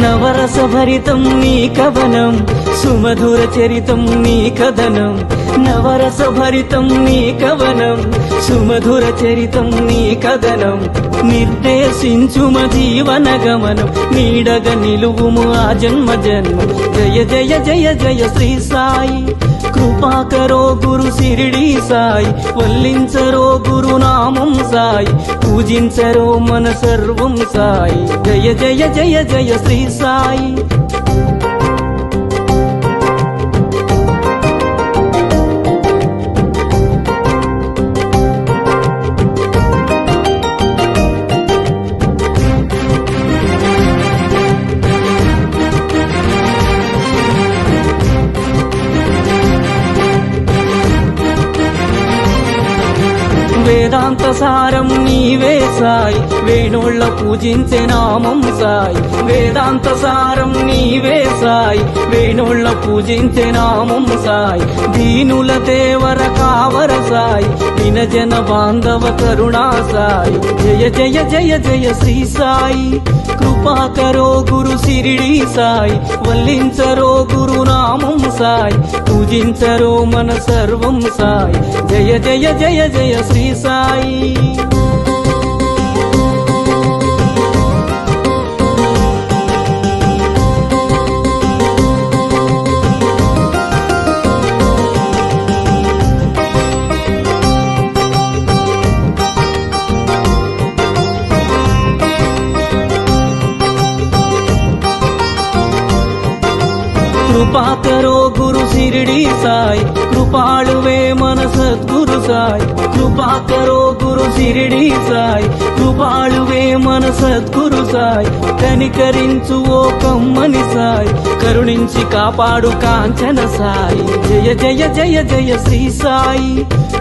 నవరస భరితం నీ కవనం సుమధుర చరితం నీ కథనం నవరస భరితం నీ కవనం సుమధుర చరితం నీ కథనం నిర్దేశించుమ జీవన గమనం నీడగ నిలువుము ఆ జన్మ జన్మ జయ జయ జయ జయ శ్రీ సాయి కృపాకరో గురు సిరిడి సాయి వల్లించరో గురునామం సాయి పూజించరో మన సర్వం సాయి జయ జయ జయ జయ శ్రీ సాయి వేదాంత సారం నీవే సాయి వేణోళ్ళ పూజించే నామం సాయి వేదాంత సారం నీవే సాయి వేణోళ్ళ పూజించే నామం సాయి దీనుల దేవర కావర సాయి వినజన బాంధవ కరుణా సాయి జయ జయ జయ జయ శ్రీ సాయి కృపాకరో గురు సిరిడి సాయి వల్లించరో గురునామం సాయి పూజించరో మన సర్వం సాయి జయ జయ జయ జయ శ్రీ సాయి కృపాకరో గురు సిరిడి సాయి కృపాళువే మన సద్గురు సాయి కృపాకరో గురు సిరిడి సాయి కృపాళువే మన సద్గురు సాయి కనికరించు ఓ కమ్మని సాయి కరుణించి కాపాడు కాంచన సాయి జయ జయ జయ జయ శ్రీ సాయి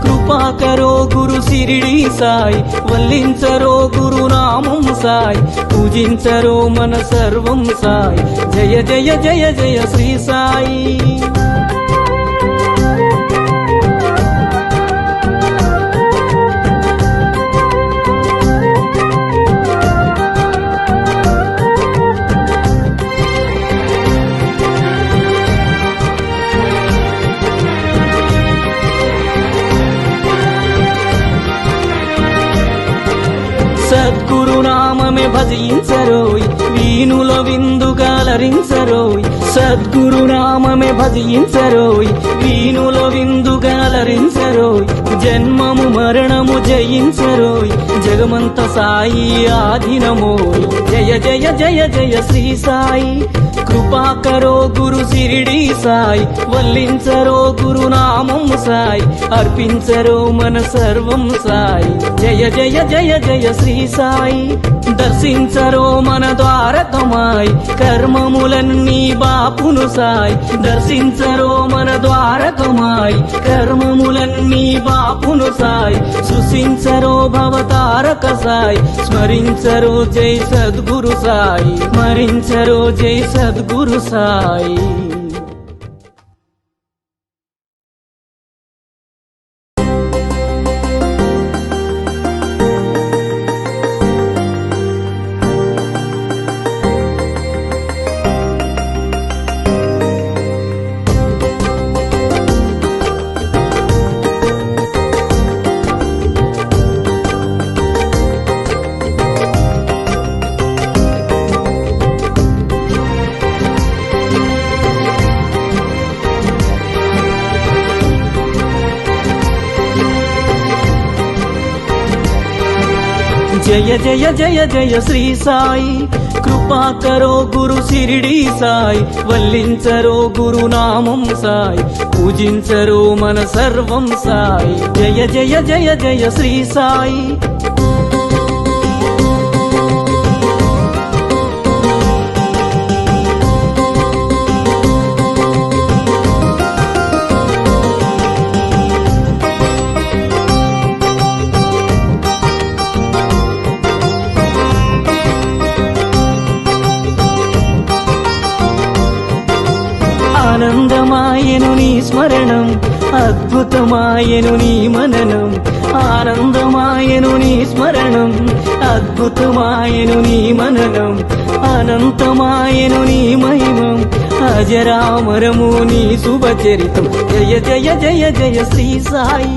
కృపాకరో గురు సిరిడి సాయి వల్లించరో గురునామం సాయి పూజించరో మన సర్వం సాయి జయ జయ జయ జయ శ్రీ సాయి సద్గురునామమే భజించరోయ్ వీణుల విందుగాలరించరోయ్ సద్గురునామమే భజించరోయ్ వీణుల విందుగాలరించరోయ్ జన్మము మరణము జయించరోయ్ జగమంత సాయి ఆధీనమోయ్ జయ జయ జయ జయ శ్రీ సాయి కృపాకరో గురు సిరిడి సాయి వల్లించరో గురునామం సాయి అర్పించరో మన సర్వం సాయి జయ జయ జయ జయ శ్రీ సాయి దర్శించరో మన ద్వారకమాయి కర్మములన్నీ బాపును సాయి దర్శించరో మన ద్వారకమాయి కర్మములన్నీ బాపును సాయి సృశించరో భవతారక సాయి స్మరించరో జై సద్గురు సాయి స్మరించరో జై సద్గురు సాయి జయ జయ జయ జయ శ్రీ సాయి కృపాకరో గురు సిరిడి సాయి వల్లించరో గురునామం సాయి పూజించరో మన సర్వం సాయి జయ జయ జయ జయ శ్రీ సాయి ఆనందమాయను నీ స్మరణం అద్భుతమాయను నీ మననం ఆనందమాయను నీ స్మరణం అద్భుతమాయను నీ మననం అనంతమాయను నీ మహిమం అజరామరము నీ శుభచరితం జయ జయ జయ జయ శ్రీ సాయి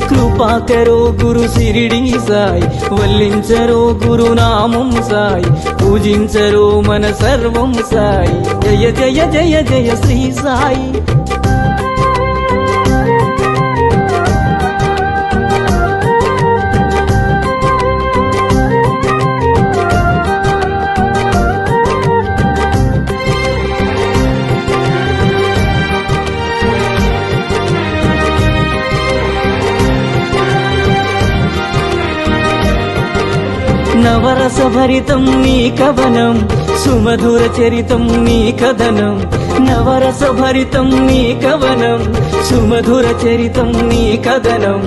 కృపాకరో గురు సిరిడి సాయి వల్లించరో గురునామం సాయి పూజించరో మన సర్వం సాయి జయ జయ జయ జయ శ్రీ సాయి నవరస భరితం నీ కవనం సుమధుర చరితం నీ కథనం నవరస భరితం నీ కవనం సుమధుర చరితం నీ కథనం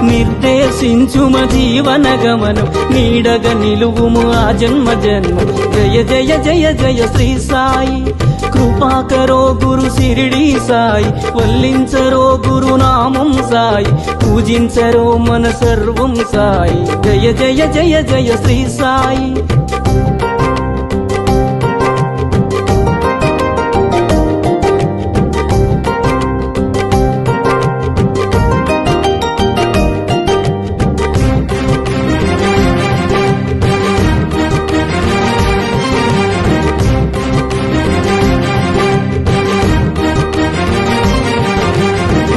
నిర్దేశించుమ జీవన గమనం నీడగ నిలువుము ఆ జన్మ జన్మ జయ జయ జయ జయ శ్రీ సాయి కృపాకరో గురు సిరిడి సాయి వల్లించరో గురునామం సాయి పూజించరో మన సర్వం సాయి జయ జయ జయ జయ శ్రీ సాయి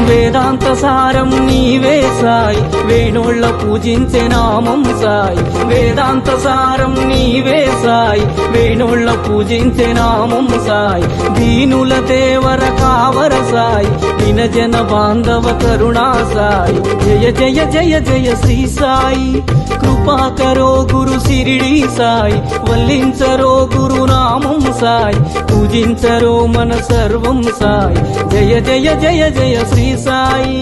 వేదాంత సారం నీవే సాయి వేణోళ్ళ పూజించే నామం సాయి వేదాంత సారం నీవే సాయి వేణోళ్ళ పూజించే నామం సాయి దీనుల దేవర కావర సాయి వినజన బాంధవ కరుణా సాయి జయ జయ జయ జయ శ్రీ సాయి కృపాకరో గురు సిరిడి సాయి వల్లించరో గురునామం సాయి పూజించరో మన సర్వం సాయి జయ జయ జయ జయ శ్రీ సాయి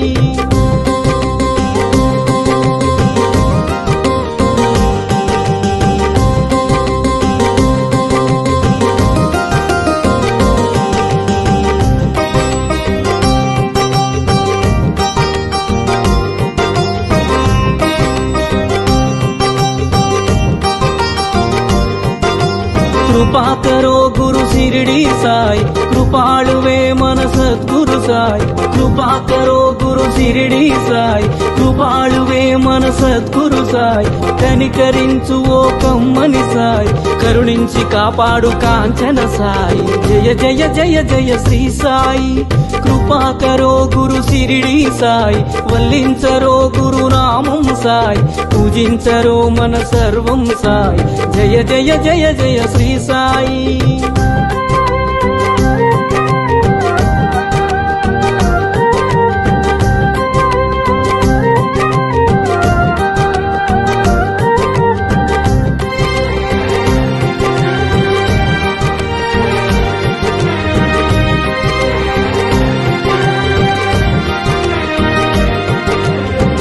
కృపాకరో గురు సిరిడి సాయి కృపాళువే మన సద్గురు సాయి కృపాకరో గురు సిరిడి సాయి కృపాళువే మన సద్గురు సాయి కనికరించు ఓ కమ్మని సాయి కరుణించి కాపాడు కాంచన సాయి జయ జయ జయ జయ శ్రీ సాయి కృపాకరో గురు సిరిడి సాయి వల్లించరో గురునామం సాయి పూజించరో మన సర్వం సాయి జయ జయ జయ జయ శ్రీ సాయి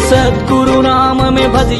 సద్గురు నామమే భజి